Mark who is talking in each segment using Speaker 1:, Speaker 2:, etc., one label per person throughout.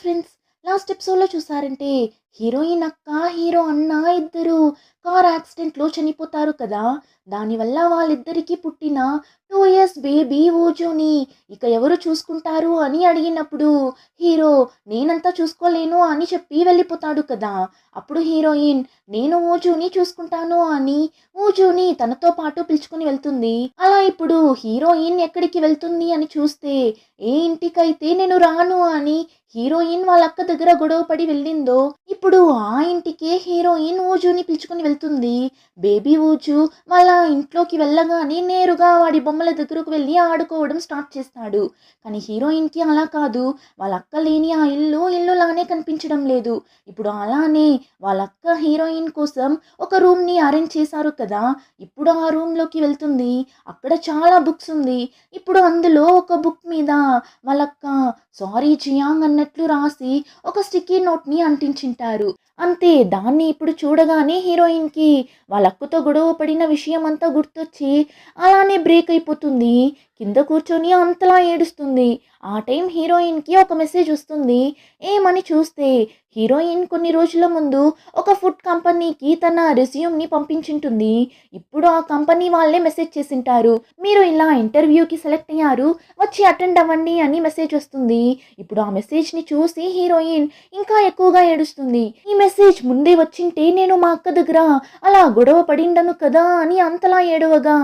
Speaker 1: Friends, last ఎపిసోడ్‌లో చూసారంటే heroine అక్క, హీరో అన్న ఇద్దరు కార్ యాక్సిడెంట్‌లో చనిపోతారు కదా! దానివల్ల వాళ్ళిద్దరికీ పుట్టిన 2 ఇయర్స్ బేబీ ఓజోని ఇక ఎవరు చూసుకుంటారు అని అడిగినప్పుడు హీరో నేనంతా చూసుకోలేను అని చెప్పి వెళ్ళిపోతాడు కదా! అప్పుడు హీరోయిన్ నేను ఓజోని చూసుకుంటాను అని ఓజోని తనతో పాటు పిలుచుకొని వెళ్తుంది. అలా ఇప్పుడు హీరోయిన్ ఎక్కడికి వెళ్తుంది అని చూస్తే ఏ ఇంటికైతే నేను రాను అని హీరోయిన్ వాళ్ళ అక్క దగ్గర గొడవ పడి వెళ్ళిందో ఇప్పుడు ఆ ఇంటికే హీరోయిన్ ఊజుని పిలుచుకొని వెళ్తుంది. బేబీ ఊజు వాళ్ళ ఇంట్లోకి వెళ్ళగానే నేరుగా వాడి బొమ్మల దగ్గరకు వెళ్ళి ఆడుకోవడం స్టార్ట్ చేస్తాడు. కానీ హీరోయిన్కి అలా కాదు. వాళ్ళ అక్క లేని ఆ ఇల్లులానే కనిపించడం లేదు. ఇప్పుడు అలానే వాళ్ళ అక్క హీరోయిన్ కోసం ఒక రూమ్ని అరేంజ్ చేశారు కదా! ఇప్పుడు ఆ రూమ్లోకి వెళ్తుంది. అక్కడ చాలా బుక్స్ ఉంది. ఇప్పుడు అందులో ఒక బుక్ మీద వాళ్ళక్క సారీ జియాంగ్ అన్నట్లు రాసి ఒక స్టిక్కీ నోట్ని అంటించింటారు. అంతే, దాన్ని ఇప్పుడు చూడగానే హీరోయిన్కి వాళ్ళ అక్కతో గొడవ పడిన విషయం అంతా గుర్తొచ్చి అలానే బ్రేక్ అయిపోతుంది. కింద కూర్చొని అంతలా ఏడుస్తుంది. ఆ టైం హీరోయిన్కి ఒక మెసేజ్ వస్తుంది. ఏమని చూస్తే హీరోయిన్ కొన్ని రోజుల ముందు ఒక ఫుడ్ కంపెనీకి తన రెజ్యూమ్ని పంపించింటుంది. ఇప్పుడు ఆ కంపెనీ వాళ్ళే మెసేజ్ చేసింటారు, మీరు ఇలా ఇంటర్వ్యూకి సెలెక్ట్ అయ్యారు, వచ్చి అటెండ్ అవ్వండి అని మెసేజ్ వస్తుంది. ఇప్పుడు ఆ మెసేజ్ని చూసి హీరోయిన్ ఇంకా ఎక్కువగా ఏడుస్తుంది. ఈ మెసేజ్ ముందే వచ్చింటే నేను మా అక్క దగ్గర అలా గొడవ పడిండను కదా అని అంతలా ఏడవగా,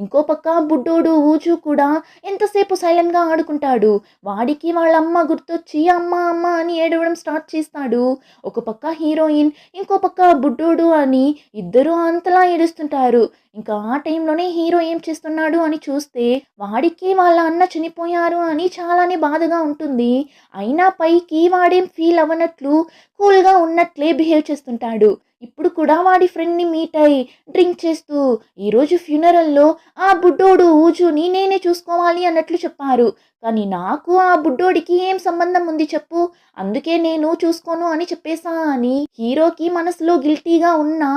Speaker 1: ఇంకో పక్క బుడ్డోడు ఊజు కూడా ఎంతసేపు సైలెంట్గా ఆడుకుంటాడు. వాడికి వాళ్ళ అమ్మ గుర్తొచ్చి అమ్మ అమ్మ అని ఏడవడం స్టార్ట్ చేస్తాడు. ఒక పక్క హీరోయిన్, ఇంకో పక్క బుడ్డోడు అని ఇద్దరు అంతలా ఏడుస్తుంటారు. ఇంకా ఆ టైంలోనే హీరో ఏం చేస్తున్నాడు అని చూస్తే వాడికి వాళ్ళ అన్న చనిపోయారు అని చాలానే బాధగా ఉంటుంది. అయినా పైకి వాడేం ఫీల్ అవ్వనట్లు కూల్గా ఉన్నట్లే బిహేవ్ చేస్తుంటాడు. ఇప్పుడు కూడా వాడి ఫ్రెండ్ని మీట్ అయి డ్రింక్ చేస్తూ ఈరోజు ఫ్యూనరల్లో ఆ బుడ్డోడు ఊజుని నేనే చూసుకోవాలి అన్నట్లు చెప్పారు. కానీ నాకు ఆ బుడ్డోడికి ఏం సంబంధం ఉంది చెప్పు, అందుకే నేను చూసుకోను అని చెప్పేశా అని హీరోకి మనసులో గిల్టీగా ఉన్నా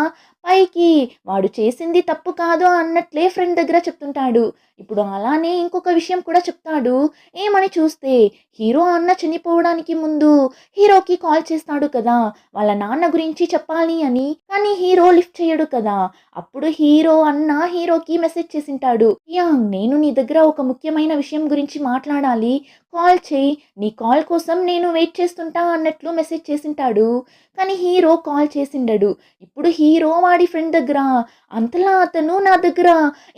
Speaker 1: పైకి వాడు చేసింది తప్పు కాదు అన్నట్లే ఫ్రెండ్ దగ్గర చెప్తుంటాడు. ఇప్పుడు అలానే ఇంకొక విషయం కూడా చెప్తాడు. ఏమని చూస్తే హీరో అన్న చనిపోవడానికి ముందు హీరోకి కాల్ చేస్తాడు కదా వాళ్ళ నాన్న గురించి చెప్పాలి అని. కానీ హీరో లిఫ్ట్ చేయడు కదా. అప్పుడు హీరో అన్న హీరోకి మెసేజ్ చేసింటాడు, యాంగ్ నేను నీ దగ్గర ఒక ముఖ్యమైన విషయం గురించి మాట్లాడాలి, కాల్ చేయి, నీ కాల్ కోసం నేను వెయిట్ చేస్తుంటా అన్నట్లు మెసేజ్ చేసింటాడు. కానీ హీరో కాల్ చేసిండడు. ఇప్పుడు హీరో వాడి ఫ్రెండ్ దగ్గర అంతలా అతను నా దగ్గర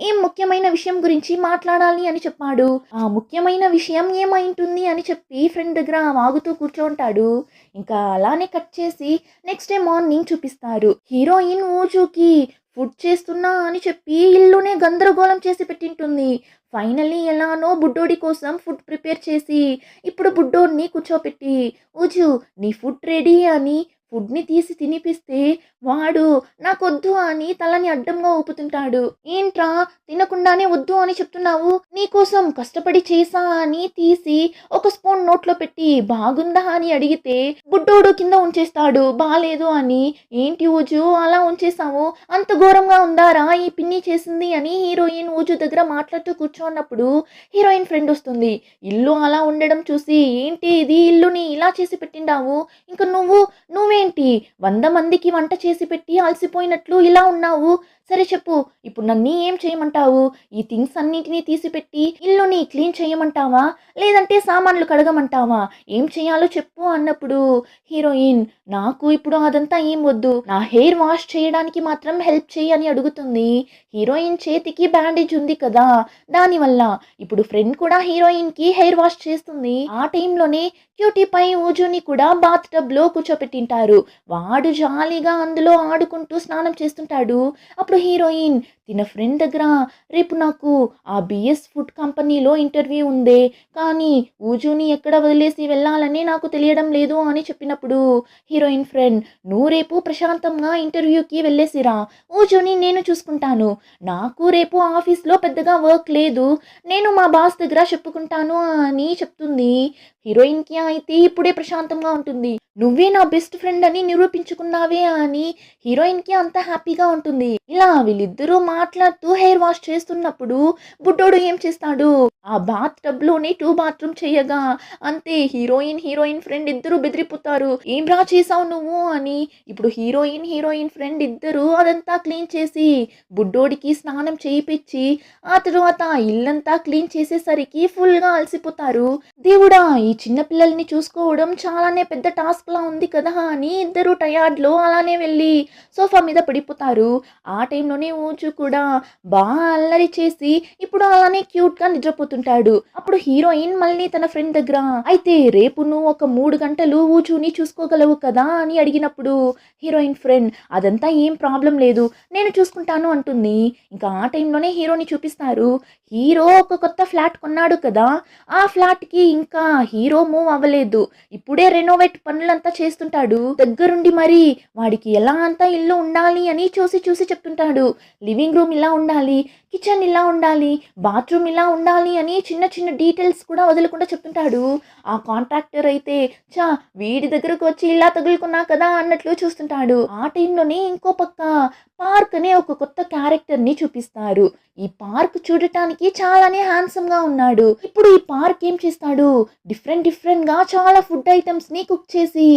Speaker 1: ఏం ముఖ్యమైన విషయం గురించి మాట్లాడాలి అని చెప్పాడు. ఆ ముఖ్యమైన విషయం ఏమైంటుంది అని చెప్పి ఫ్రెండ్ దగ్గర వాగుతూ కూర్చోంటాడు. ఇంకా అలానే కట్ చేసి నెక్స్ట్ డే మార్నింగ్ చూపిస్తారు. హీరోయిన్ ఊజుకి ఫుడ్ చేస్తున్నా అని చెప్పి ఇల్లునే గందరగోళం చేసి పెట్టింటుంది. ఫైనల్లీ ఎలానో బుడ్డోడి కోసం ఫుడ్ ప్రిపేర్ చేసి ఇప్పుడు బుడ్డోడిని కూర్చోపెట్టి ఊజు నీ ఫుడ్ రెడీ అని ఫుడ్ని తీసి తినిపిస్తే వాడు నాకొద్దు అని తలని అడ్డంగా ఊపుతుంటాడు. ఏంట్రా తినకుండానే వద్దు అని చెప్తున్నావు, నీకోసం కష్టపడి చేసా అని తీసి ఒక స్పూన్ నోట్లో పెట్టి బాగుందా అని అడిగితే బుడ్డోడు కింద ఉంచేస్తాడు బాలేదు అని. ఏంటి ఊజు అలా ఉంచేసావు, అంత ఘోరంగా ఉందారా ఈ పిన్ని చేసింది అని హీరోయిన్ ఊజు దగ్గర మాట్లాడుతూ కూర్చోన్నప్పుడు హీరోయిన్ ఫ్రెండ్ వస్తుంది. ఇల్లు అలా ఉండడం చూసి ఏంటి ఇది ఇల్లుని ఇలా చేసి పెట్టిండావు, ఇంకా నువ్వేంటి 100 మందికి వంట చేసి పెట్టి అలసిపోయినట్లు ఇలా ఉన్నావు, సరే చెప్పు ఇప్పుడు నన్ను ఏం చేయమంటావు, ఈ థింగ్స్ అన్నిటినీ తీసిపెట్టి ఇల్లుని క్లీన్ చేయమంటావా లేదంటే సామాన్లు కడగమంటావా, ఏం చేయాలో చెప్పు అన్నప్పుడు హీరోయిన్ నాకు ఇప్పుడు అదంతా ఏం వద్దు, నా హెయిర్ వాష్ చేయడానికి మాత్రం హెల్ప్ చేయి అని అడుగుతుంది. హీరోయిన్ చేతికి బ్యాండేజ్ ఉంది కదా దానివల్ల. ఇప్పుడు ఫ్రెండ్ కూడా హీరోయిన్కి హెయిర్ వాష్ చేస్తుంది. ఆ టైంలోనే క్యూటీ పై ఊజుని కూడా బాత్ టబ్లో కూర్చోపెట్టింటారు. వాడు జాలీగా అందులో ఆడుకుంటూ స్నానం చేస్తుంటాడు. అప్పుడు హీరోయిన్ తిన ఫ్రెండ్ దగ్గర రేపు నాకు ఆ బిఎస్ ఫుడ్ కంపెనీలో ఇంటర్వ్యూ ఉందే, కానీ ఊజుని ఎక్కడ వదిలేసి వెళ్ళాలని నాకు తెలియడం లేదు అని చెప్పినప్పుడు హీరోయిన్ ఫ్రెండ్ నువ్వు రేపు ప్రశాంతంగా ఇంటర్వ్యూకి వెళ్ళేసిరా, ఊజుని నేను చూసుకుంటాను, నాకు రేపు ఆఫీస్లో పెద్దగా వర్క్ లేదు, నేను మా బాస్ దగ్గర చెప్పుకుంటాను అని చెప్తుంది. హీరోయిన్కి అయితే ఇప్పుడే ప్రశాంతంగా ఉంటుంది. నువ్వే నా బెస్ట్ ఫ్రెండ్ అని నిరూపించుకున్నావే అని హీరోయిన్కి అంత హ్యాపీగా ఉంటుంది. ఇలా వీళ్ళిద్దరూ మాట్లాడుతూ హెయిర్ వాష్ చేస్తున్నప్పుడు బుడ్డోడు ఏం చేస్తాడు, ఆ బాత్ టబ్ లోనే 2 బాత్రూమ్ చేయగా అంతే హీరోయిన్ ఫ్రెండ్ ఇద్దరు బెదిరిపోతారు. ఏం రా చేసావు నువ్వు అని. ఇప్పుడు హీరోయిన్ ఫ్రెండ్ ఇద్దరు అదంతా క్లీన్ చేసి బుడ్డోడికి స్నానం చేయిపిచ్చి ఆ తర్వాత ఇల్లంతా క్లీన్ చేసేసరికి ఫుల్గా అలసిపోతారు. దేవుడా, ఈ చిన్న పిల్లల్ని చూసుకోవడం చాలానే పెద్ద టాస్క్ లా ఉంది కదా అని ఇద్దరు టయార్డ్లో అలానే వెళ్ళి సోఫా మీద పడిపోతారు. ఆ టైంలోనే ఊచు కూడా బాగా అల్లరి చేసి ఇప్పుడు అలానే క్యూట్ గా నిద్రపోతుంటాడు. అప్పుడు హీరోయిన్ మళ్ళీ తన ఫ్రెండ్ దగ్గర, అయితే రేపు నువ్వు ఒక 3 గంటలు ఊచుని చూసుకోగలవు కదా అని అడిగినప్పుడు హీరోయిన్ ఫ్రెండ్ అదంతా ఏం ప్రాబ్లం లేదు, నేను చూసుకుంటాను అంటుంది. ఇంకా ఆ టైంలోనే హీరోని చూపిస్తారు. హీరో ఒక కొత్త ఫ్లాట్ కొన్నాడు కదా, ఆ ఫ్లాట్ కి ఇంకా హీరో మూవ్ అవ్వలేదు. ఇప్పుడే రెనోవేట్ పనులంతా చేస్తుంటాడు. దగ్గరుండి మరి వాడికి ఎలా అంతా ఇల్లు ఉండాలి అని చూసి చూసి చెప్తుంటాడు. లివింగ్ రూమ్ ఇలా ఉండాలి, కిచెన్ ఇలా ఉండాలి, బాత్రూమ్ ఇలా ఉండాలి అని చిన్న చిన్న డీటెయిల్స్ కూడా వదలకుండా చెప్తుంటాడు. ఆ కాంట్రాక్టర్ అయితే చా వీడి దగ్గరకు వచ్చి ఇలా తగులుకున్నా కదా అన్నట్లు చూస్తుంటాడు. ఆ టైంలోనే ఇంకో పక్క పార్క్ అనే ఒక కొత్త క్యారెక్టర్ ని చూపిస్తారు. ఈ పార్క్ చూడటానికి చాలానే హ్యాండ్సమ్ గా ఉన్నాడు. ఇప్పుడు ఈ పార్క్ ఏం చేస్తాడు, డిఫరెంట్ గా చాలా ఫుడ్ ఐటమ్స్ ని కుక్ చేసి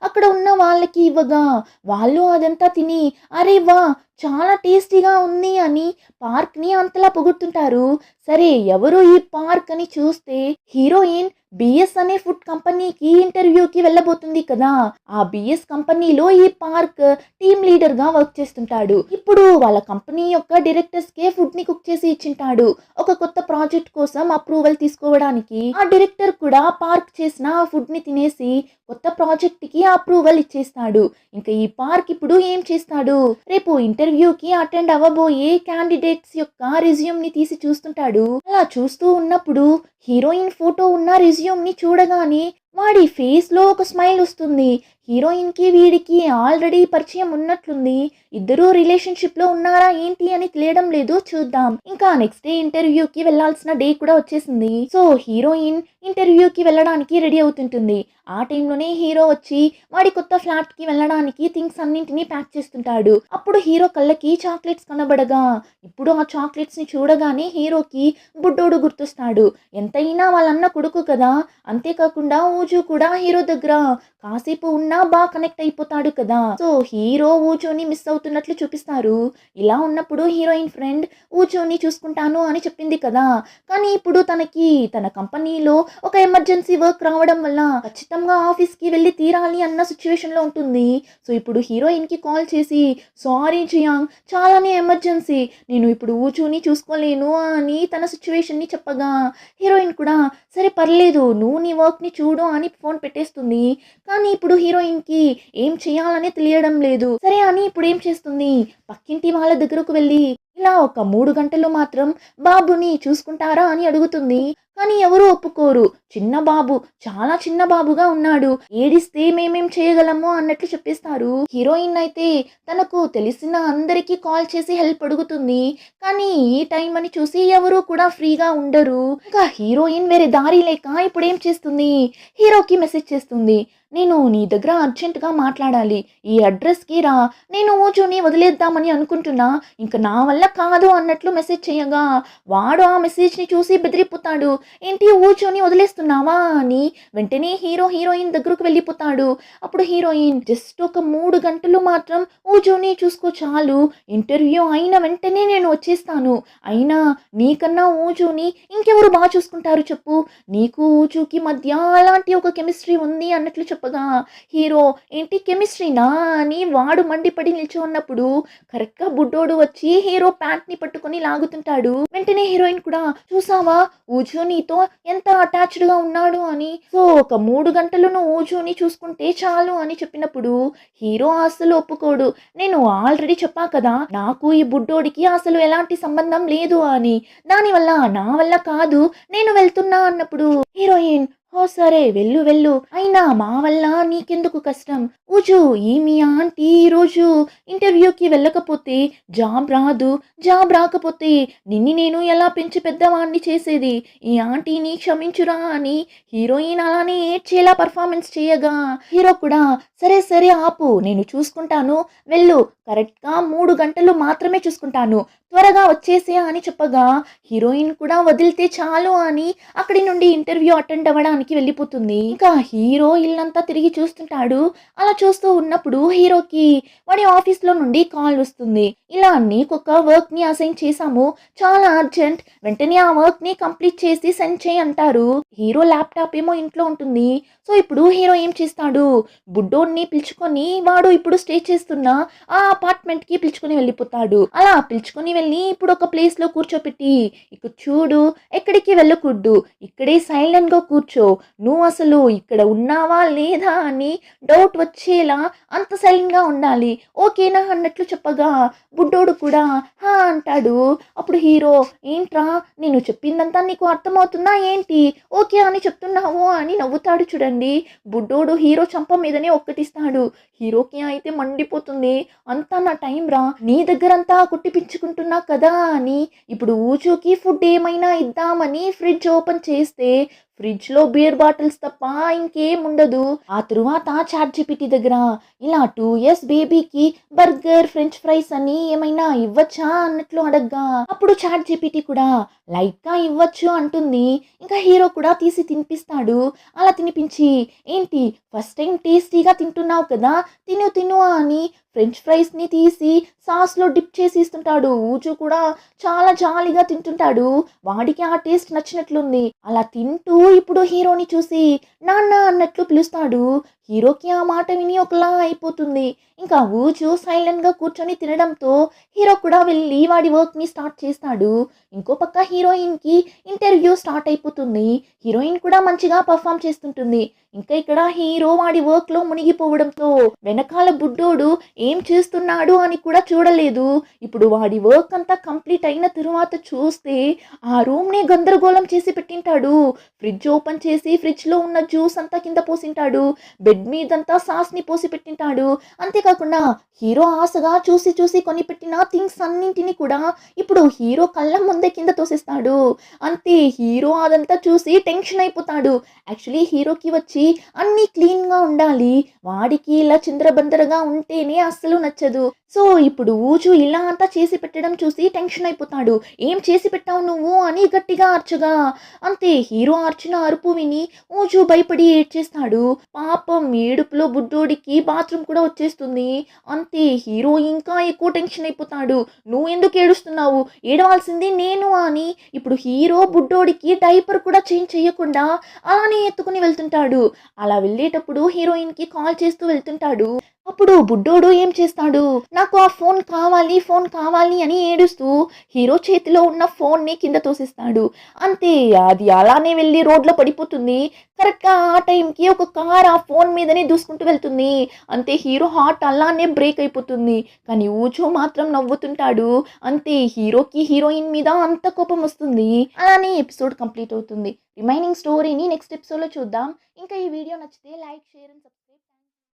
Speaker 1: అక్కడ ఉన్న వాళ్ళకి ఇవ్వగా వాళ్ళు అదంతా తిని అరే వా చాలా టేస్టీగా ఉంది అని పార్క్ ని అంతలా పొగుడుతుంటారు. సరే ఎవరు ఈ పార్క్ అని చూస్తే హీరోయిన్ బిఎస్ అనే ఫుడ్ కంపెనీకి ఇంటర్వ్యూకి వెళ్ళబోతుంది కదా. ఆ బిఎస్ కంపెనీలో ఈ పార్క్ టీమ్ లీడర్ గా వర్క్ చేస్తుంటాడు. ఇప్పుడు వాళ్ళ కంపెనీ యొక్క డైరెక్టర్స్ కే ఫుడ్ ని కుక్ చేసి ఇచ్చింటాడు. ఒక కొత్త ప్రాజెక్ట్ కోసం అప్రూవల్ తీసుకోవడానికి ఆ డైరెక్టర్ కూడా పార్క్ చేసిన ఆ ఫుడ్ ని తినేసి కొత్త ప్రాజెక్ట్ కి అప్రూవల్ ఇచ్చేస్తాడు. ఇంకా ఈ పార్క్ ఇప్పుడు ఏం చేస్తాడు, రేపు ఇంటర్వ్యూకి అటెండ్ అవ్వబోయే క్యాండిడేట్స్ యొక్క రెజ్యూమ్ ని తీసి చూస్తుంటాడు. అలా చూస్తూ ఉన్నప్పుడు హీరోయిన్ ఫోటో ఉన్న రెజ్యూమ్ ని చూడగానే వాడి ఫేస్ లో ఒక స్మైల్ వస్తుంది. హీరోయిన్ కి వీడికి ఆల్రెడీ పరిచయం ఉన్నట్లుంది. ఇద్దరూ రిలేషన్షిప్ లో ఉన్నారా ఏంటి అని తెలియడం లేదు, చూద్దాం. ఇంకా నెక్స్ట్ డే ఇంటర్వ్యూకి వెళ్లాల్సిన డే కూడా వచ్చేసింది. సో హీరోయిన్ ఇంటర్వ్యూకి వెళ్ళడానికి రెడీ అవుతుంటుంది. ఆ టైంలోనే హీరో వచ్చి వాడి కొత్త ఫ్లాట్ కి వెళ్ళడానికి థింగ్స్ అన్నింటినీ ప్యాక్ చేస్తుంటాడు. అప్పుడు హీరో కళ్ళకి చాక్లెట్స్ కనబడగా ఇప్పుడు ఆ చాక్లెట్స్ ని చూడగానే హీరోకి బుడ్డోడు గుర్తొస్తాడు. ఎంతైనా వాళ్ళన్న కొడుకు కదా, అంతేకాకుండా ఊజు కూడా హీరో దగ్గర కాసేపు ఉన్నా బాగా కనెక్ట్ అయిపోతాడు కదా. సో హీరో ఊజుని మిస్ అవుతున్నట్లు చూపిస్తారు. ఇలా ఉన్నప్పుడు హీరోయిన్ ఫ్రెండ్ ఊజుని చూసుకుంటాను అని చెప్పింది కదా, కానీ ఇప్పుడు తనకి తన కంపెనీలో ఒక ఎమర్జెన్సీ వర్క్ రావడం వల్ల ఖచ్చితంగా ఆఫీస్ కి వెళ్ళి తీరాలి అన్న సిచ్యువేషన్ లో ఉంటుంది. సో ఇప్పుడు హీరోయిన్ కి కాల్ చేసి సారీ జియాంగ్, చాలానే ఎమర్జెన్సీ, నేను ఇప్పుడు ఊచుని చూసుకోలేను అని తన సిచ్యువేషన్ ని చెప్పగా హీరోయిన్ కూడా సరే పర్లేదు నువ్వు నీ వర్క్ ని చూడు అని ఫోన్ పెట్టేస్తుంది. కానీ ఇప్పుడు హీరోయిన్ కి ఏం చేయాలని తెలియడం లేదు. సరే అని ఇప్పుడు ఏం చేస్తుంది, పక్కింటి వాళ్ళ దగ్గరకు వెళ్ళి ఇలా ఒక 3 గంటలు మాత్రం బాబుని చూసుకుంటారా అని అడుగుతుంది. కానీ ఎవరు ఒప్పుకోరు. చిన్న బాబు, చాలా చిన్న బాబుగా ఉన్నాడు, ఏడిస్తే మేమేం చేయగలము అన్నట్లు చెప్పేస్తారు. హీరోయిన్ అయితే తనకు తెలిసిన అందరికీ కాల్ చేసి హెల్ప్ అడుగుతుంది. కానీ ఈ టైం అని చూసి ఎవరు కూడా ఫ్రీగా ఉండరు. ఇంకా హీరోయిన్ వేరే దారి లేక ఇప్పుడు ఏం చేస్తుంది, హీరోకి మెసేజ్ చేస్తుంది. నేను నీ దగ్గర అర్జెంటుగా మాట్లాడాలి, ఈ అడ్రస్కి రా, నేను ఊచుని వదిలేద్దామని అనుకుంటున్నా, ఇంకా నా వల్ల కాదు అన్నట్లు మెసేజ్ చేయగా వాడు ఆ మెసేజ్ని చూసి బెదిరిపోతాడు. ఏంటి ఊచుని వదిలేస్తున్నావా అని వెంటనే హీరోయిన్ దగ్గరకు వెళ్ళిపోతాడు. అప్పుడు హీరోయిన్ జస్ట్ ఒక 3 గంటలు మాత్రం ఊచుని చూసుకో చాలు, ఇంటర్వ్యూ అయిన వెంటనే నేను వచ్చేస్తాను, అయినా నీకన్నా ఊచుని ఇంకెవరు బాగా చూసుకుంటారు చెప్పు, నీకు ఊచుకి మధ్య అలాంటి ఒక కెమిస్ట్రీ ఉంది అన్నట్లు చెప్పగా హీరో ఏంటి కెమిస్ట్రీనా అని వాడు మండిపడి నిల్చో ఉన్నప్పుడు కరెక్ట్ గా బుడ్డోడు వచ్చి హీరో ప్యాంట్ ని పట్టుకొని లాగుతుంటాడు. వెంటనే హీరోయిన్ కూడా చూసావా ఊజు నీతో ఎంత అటాచ్డ్ గా ఉన్నాడు అని, సో ఒక 3 గంటలు నువ్వు ఊజుని చూసుకుంటే చాలు అని చెప్పినప్పుడు హీరో అసలు ఒప్పుకోడు. నేను ఆల్రెడీ చెప్పా కదా నాకు ఈ బుడ్డోడికి అసలు ఎలాంటి సంబంధం లేదు అని, దానివల్ల నా వల్ల కాదు, నేను వెళ్తున్నా అన్నప్పుడు హీరోయిన్ ఓ సరే వెళ్ళు వెళ్ళు, అయినా మా వల్ల నీకెందుకు కష్టం. ఊజు, ఈ మీ ఆంటీ ఈరోజు ఇంటర్వ్యూకి వెళ్ళకపోతే జాబ్ రాదు, జాబ్ రాకపోతే నిన్ని నేను ఎలా పెంచి పెద్దవాడిని చేసేది, ఈ ఆంటీని క్షమించురా అని హీరోయిన్ అలానే ఏడ్చేలా పర్ఫార్మెన్స్ చేయగా హీరో కూడా సరే సరే ఆపు, నేను చూసుకుంటాను, వెళ్ళు, కరెక్ట్గా 3 గంటలు మాత్రమే చూసుకుంటాను, త్వరగా వచ్చేసే అని చెప్పగా హీరోయిన్ కూడా వదిలితే చాలు అని అక్కడి నుండి ఇంటర్వ్యూ అటెండ్ అవ్వడానికి వెళ్ళిపోతుంది. ఇంకా హీరో ఇల్లంతా తిరిగి చూస్తుంటాడు. అలా చూస్తూ ఉన్నప్పుడు హీరోకి వాడి ఆఫీస్లో నుండి కాల్ వస్తుంది. ఇలా నీకొక వర్క్ ని అసైన్ చేశాము, చాలా అర్జెంట్, వెంటనే ఆ వర్క్ ని కంప్లీట్ చేసి సెండ్ చేయి అంటారు. హీరో ల్యాప్టాప్ ఏమో ఇంట్లో ఉంటుంది. సో ఇప్పుడు హీరో ఏం చేస్తాడు, బుడ్డోడిని పిలుచుకొని వాడు ఇప్పుడు స్టే చేస్తున్న ఆ అపార్ట్మెంట్ కి పిలుచుకొని వెళ్ళిపోతాడు. అలా పిలుచుకొని వెళ్ళి ఇప్పుడు ఒక ప్లేస్ లో కూర్చోపెట్టి, ఇక చూడు, ఎక్కడికి వెళ్ళకూడదు, ఇక్కడే సైలెంట్ గా కూర్చో, నువ్వు అసలు ఇక్కడ ఉన్నావా లేదా అని డౌట్ వచ్చేలా అంత సైలెంట్ గా ఉండాలి, ఓకేనా అన్నట్లు చెప్పగా బుడ్డోడు కూడా హా అంటాడు. అప్పుడు హీరో ఏంట్రా, నేను చెప్పిందంతా నీకు అర్థమవుతుందా ఏంటి, ఓకే అని చెప్తున్నావు అని నవ్వుతాడు. చూడండి, బుడ్డోడు హీరో చంప మీదనే ఒక్కటిస్తాడు. హీరోకి అయితే మండిపోతుంది, అంతా నా టైం రా, నీ దగ్గరంతా కుట్టిపించుకుంటున్నా కదా అని. ఇప్పుడు ఊచూకి ఫుడ్ ఏమైనా ఇద్దామని ఫ్రిడ్జ్ ఓపెన్ చేస్తే ఫ్రిడ్జ్ లో బియర్ బాటిల్స్ తప్ప ఇంకేం ఉండదు. ఆ తరువాత చాట్ జీపీటీ దగ్గర ఇలా 2 years బేబీకి బర్గర్ ఫ్రెంచ్ ఫ్రైస్ అని ఏమైనా ఇవ్వచ్చా అన్నట్లు అడగ్గా అప్పుడు చాట్ జీపీటీ కూడా లైట్ గా ఇవ్వచ్చు అంటుంది. ఇంకా హీరో కూడా తీసి తినిపిస్తాడు. అలా తినిపించి ఏంటి ఫస్ట్ టైం టేస్టీగా తింటున్నావు కదా, తిను తిను అని ఫ్రెంచ్ ఫ్రైస్ ని తీసి సాస్ లో డిప్ చేసి ఇస్తుంటాడు. ఊచు కూడా చాలా జాలీగా తింటుంటాడు. వాడికి ఆ టేస్ట్ నచ్చినట్లుంది. అలా తింటూ ఇప్పుడు హీరోని చూసి నాన్న అన్నట్లు పిలుస్తాడు. హీరోకి ఆ మాట విని ఒకలా అయిపోతుంది. ఇంకా ఊచు సైలెంట్ గా కూర్చొని తినడంతో హీరో కూడా వెళ్ళి వాడి వర్క్ ని స్టార్ట్ చేస్తాడు. ఇంకో పక్క హీరోయిన్ కి ఇంటర్వ్యూ స్టార్ట్ అయిపోతుంది. హీరోయిన్ కూడా మంచిగా పర్ఫామ్ చేస్తుంటుంది. ఇంకా ఇక్కడ హీరో వాడి వర్క్ లో మునిగిపోవడంతో వెనకాల బుడ్డోడు ఏం చేస్తున్నాడు అని కూడా చూడలేదు. ఇప్పుడు వాడి వర్క్ అంతా కంప్లీట్ అయిన తరువాత చూస్తే ఆ రూమ్ ని గందరగోళం చేసి పెట్టింటాడు. ఫ్రిడ్జ్ ఓపెన్ చేసి ఫ్రిడ్జ్ లో ఉన్న జ్యూస్ అంతా కింద పోసింటాడు. బెడ్ మీదంతా సాస్ ని పోసి పెట్టింటాడు. అంతేకాకుండా హీరో ఆశగా చూసి చూసి కొనిపెట్టిన థింగ్స్ అన్నింటినీ కూడా ఇప్పుడు హీరో కళ్ళ ముందే కింద తోసేస్తాడు. అంతే, హీరో అదంతా చూసి టెన్షన్ అయిపోతాడు. యాక్చువల్లీ హీరోకి వచ్చి అన్నీ క్లీన్ గా ఉండాలి, వాడికి ఇలా చిందరబందరగా ఉంటేనే అస్సలు నచ్చదు. సో ఇప్పుడు ఊచు ఇలా అంతా చేసి పెట్టడం చూసి టెన్షన్ అయిపోతాడు. ఏం చేసి పెట్టావు నువ్వు అని గట్టిగా అర్చగా అంతే, హీరో అర్చిన అరుపు విని ఊచు భయపడి ఏడ్చేస్తాడు. పాపం ఏడుపులో బుడ్డోడికి బాత్రూమ్ కూడా వచ్చేస్తుంది. అంతే, హీరో ఇంకా ఎక్కువ టెన్షన్ అయిపోతాడు. నువ్వు ఎందుకు ఏడుస్తున్నావు, ఏడవాల్సింది నేను అని. ఇప్పుడు హీరో బుడ్డోడికి డైపర్ కూడా చేంజ్ చేయకుండా అలానే ఎత్తుకుని వెళ్తుంటాడు. అలా వెళ్ళేటప్పుడు హీరోయిన్ కి కాల్ చేస్తూ వెళ్తుంటాడు. అప్పుడు బుడ్డోడు ఏం చేస్తాడు, నాకు ఆ ఫోన్ కావాలి ఫోన్ కావాలి అని ఏడుస్తూ హీరో చేతిలో ఉన్న ఫోన్ ని కింద తోసిస్తాడు. అంతే, అది అలానే వెళ్ళి రోడ్లో పడిపోతుంది. కరెక్ట్గా ఆ టైంకి ఒక కార్ ఆ ఫోన్ మీదనే దూసుకుంటూ వెళ్తుంది. అంతే, హీరో హార్ట్ అలానే బ్రేక్ అయిపోతుంది. కానీ ఊచో మాత్రం నవ్వుతుంటాడు. అంతే, హీరోకి హీరోయిన్ మీద అంత కోపం వస్తుంది. అలానే ఎపిసోడ్ కంప్లీట్ అవుతుంది. రిమైనింగ్ స్టోరీని నెక్స్ట్ ఎపిసోడ్లో చూద్దాం. ఇంకా ఈ వీడియో నచ్చితే లైక్, షేర్ అండ్